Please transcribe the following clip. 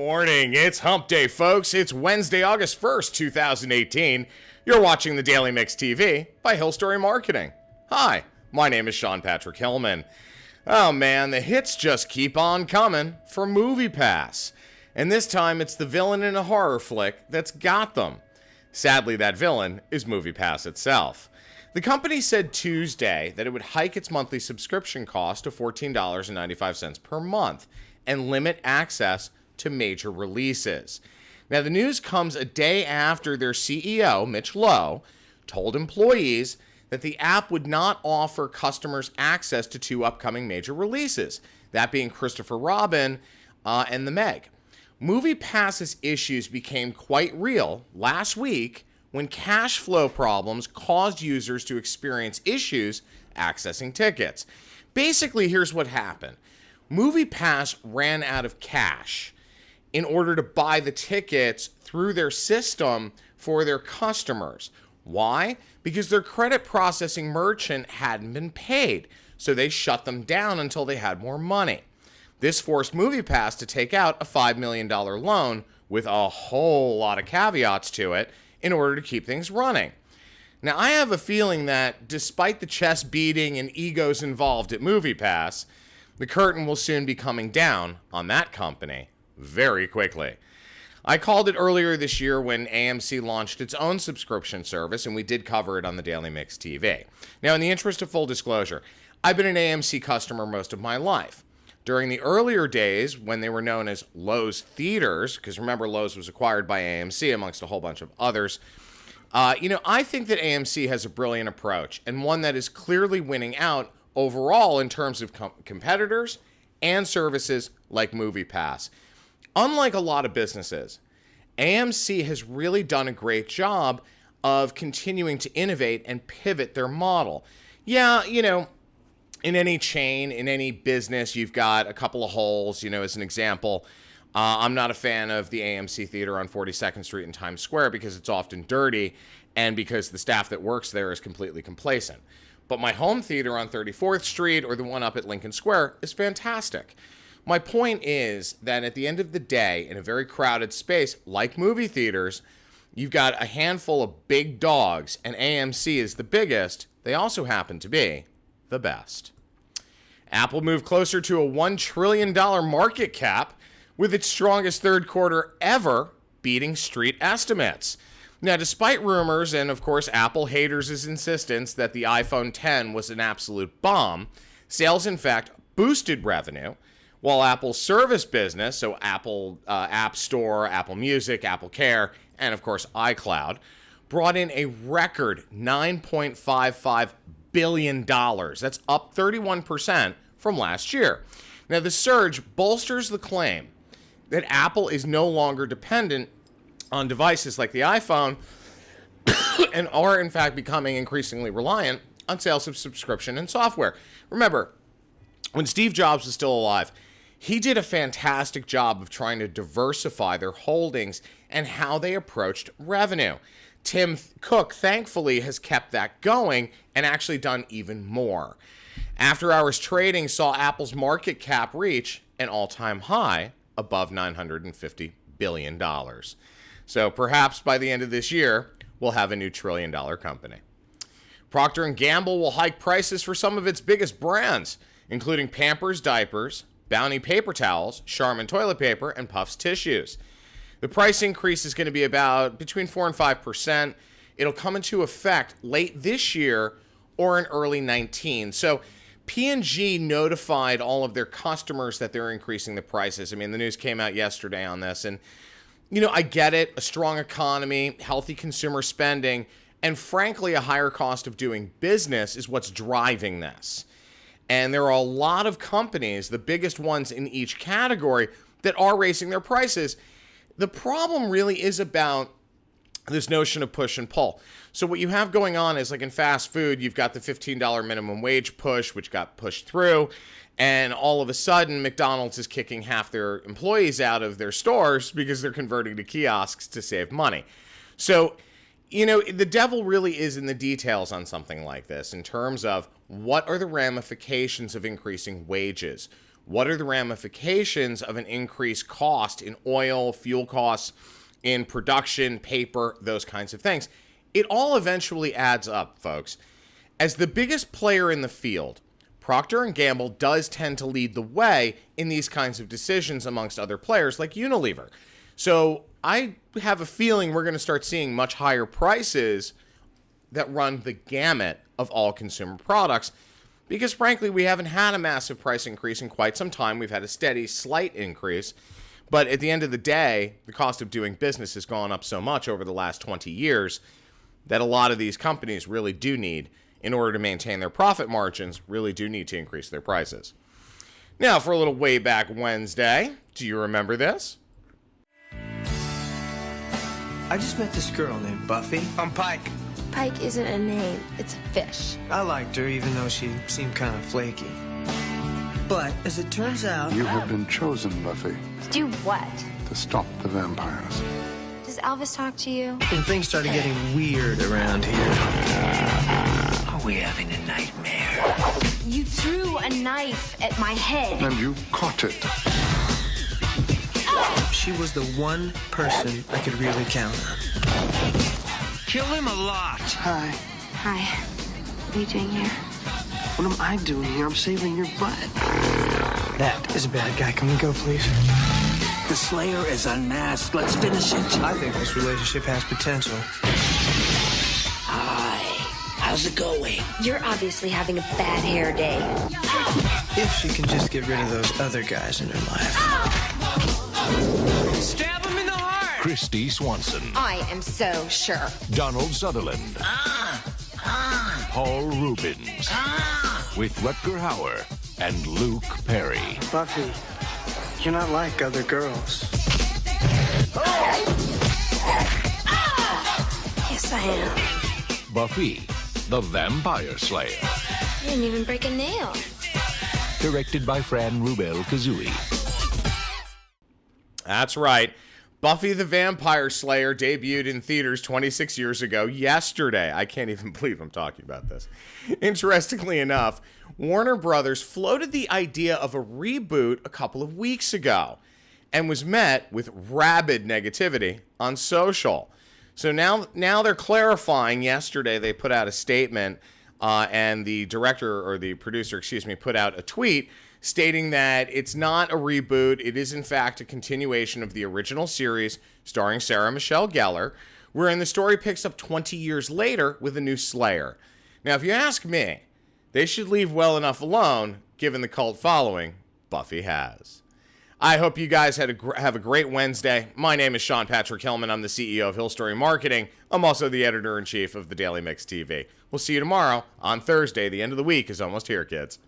morning. It's hump day, folks. It's Wednesday, August 1st, 2018. You're watching the Daily Mix TV by hillSTORY Marketing. Hi, my name is Sean Patrick Hillman. Oh man, the hits just keep on coming for MoviePass. And this time it's the villain in a horror flick that's got them. Sadly, that villain is MoviePass itself. The company said Tuesday that it would hike its monthly subscription cost to $14.95 per month and limit access to major releases. Now, the news comes a day after their CEO, Mitch Lowe, told employees that the app would not offer customers access to two upcoming major releases, that being Christopher Robin and The Meg. MoviePass's issues became quite real last week when cash flow problems caused users to experience issues accessing tickets. Basically, here's what happened. MoviePass ran out of cash in order to buy the tickets through their system for their customers. Why? Because their credit processing merchant hadn't been paid, so they shut them down until they had more money. This forced MoviePass to take out a $5 million loan with a whole lot of caveats to it in order to keep things running. Now, I have a feeling that despite the chest beating and egos involved at MoviePass, the curtain will soon be coming down on that company very quickly. I called it earlier this year when AMC launched its own subscription service, and we did cover it on the Daily Mix TV. Now, in the interest of full disclosure, I've been an AMC customer most of my life. During the earlier days, when they were known as Lowe's Theatres, because remember, Lowe's was acquired by AMC amongst a whole bunch of others, I think that AMC has a brilliant approach, and one that is clearly winning out overall in terms of competitors and services like MoviePass. Unlike a lot of businesses, AMC has really done a great job of continuing to innovate and pivot their model. Yeah, in any chain, in any business, you've got a couple of holes, as an example. I'm not a fan of the AMC Theater on 42nd Street in Times Square because it's often dirty and because the staff that works there is completely complacent. But my home theater on 34th Street or the one up at Lincoln Square is fantastic. My point is that at the end of the day, in a very crowded space like movie theaters, you've got a handful of big dogs, and AMC is the biggest. They also happen to be the best. Apple moved closer to a $1 trillion market cap with its strongest third quarter ever, beating street estimates. Now, despite rumors and, of course, Apple haters' insistence that the iPhone X was an absolute bomb, sales, in fact, boosted revenue, while Apple's service business, so Apple App Store, Apple Music, Apple Care, and, of course, iCloud, brought in a record $9.55 billion. That's up 31% from last year. Now, the surge bolsters the claim that Apple is no longer dependent on devices like the iPhone and are, in fact, becoming increasingly reliant on sales of subscription and software. Remember, when Steve Jobs was still alive, he did a fantastic job of trying to diversify their holdings and how they approached revenue. Tim Cook, thankfully, has kept that going and actually done even more. After-hours trading saw Apple's market cap reach an all-time high above $950 billion. So perhaps by the end of this year, we'll have a new trillion-dollar company. Procter Gamble will hike prices for some of its biggest brands, including Pampers diapers, Bounty paper towels, Charmin toilet paper, and Puffs tissues. The price increase is going to be about between 4 and 5%. It'll come into effect late this year or in early 19. So P&G notified all of their customers that they're increasing the prices. I mean, the news came out yesterday on this, and I get it, a strong economy, healthy consumer spending, and frankly, a higher cost of doing business is what's driving this. And there are a lot of companies, the biggest ones in each category, that are raising their prices. The problem really is about this notion of push and pull. So what you have going on is, like in fast food, you've got the $15 minimum wage push, which got pushed through. And all of a sudden, McDonald's is kicking half their employees out of their stores because they're converting to kiosks to save money. So, the devil really is in the details on something like this in terms of what are the ramifications of increasing wages? What are the ramifications of an increased cost in oil, fuel costs, in production, paper, those kinds of things? It all eventually adds up, folks. As the biggest player in the field, Procter Gamble does tend to lead the way in these kinds of decisions amongst other players like Unilever. So I have a feeling we're going to start seeing much higher prices that run the gamut of all consumer products because, frankly, we haven't had a massive price increase in quite some time. We've had a steady, slight increase. But at the end of the day, the cost of doing business has gone up so much over the last 20 years that a lot of these companies really do need, in order to maintain their profit margins, really do need to increase their prices. Now, for a little Way Back Wednesday, do you remember this? I just met this girl named Buffy. I'm Pike. Pike isn't a name, it's a fish. I liked her, even though she seemed kind of flaky. But, as it turns out... You have been chosen, Buffy. To do what? To stop the vampires. Does Elvis talk to you? And things started getting weird around here. Are we having a nightmare? You threw a knife at my head. And you caught it. She was the one person I could really count on. Kill him a lot. Hi. Hi. What are you doing here? What am I doing here? I'm saving your butt. That is a bad guy. Can we go, please? The Slayer is unmasked. Let's finish it. I think this relationship has potential. Hi. How's it going? You're obviously having a bad hair day. If she can just get rid of those other guys in her life. Stab him in the heart! Christy Swanson. I am so sure. Donald Sutherland. Paul Rubens. With Rutger Hauer and Luke Perry. Buffy, you're not like other girls. Yes, I am. Buffy, the Vampire Slayer. I didn't even break a nail. Directed by Fran Rubel Kazooie. That's right. Buffy the Vampire Slayer debuted in theaters 26 years ago yesterday. I can't even believe I'm talking about this. Interestingly enough, Warner Brothers floated the idea of a reboot a couple of weeks ago and was met with rabid negativity on social. So now they're clarifying. Yesterday they put out a statement and the director or the producer, put out a tweet stating that it's not a reboot. It is, in fact, a continuation of the original series starring Sarah Michelle Gellar, wherein the story picks up 20 years later with a new Slayer. Now, if you ask me, they should leave well enough alone, given the cult following Buffy has. I hope you guys have a great Wednesday. My name is Sean Patrick Hillman. I'm the CEO of hillSTORY Marketing. I'm also the editor-in-chief of the Daily Mix TV. We'll see you tomorrow on Thursday. The end of the week is almost here, kids.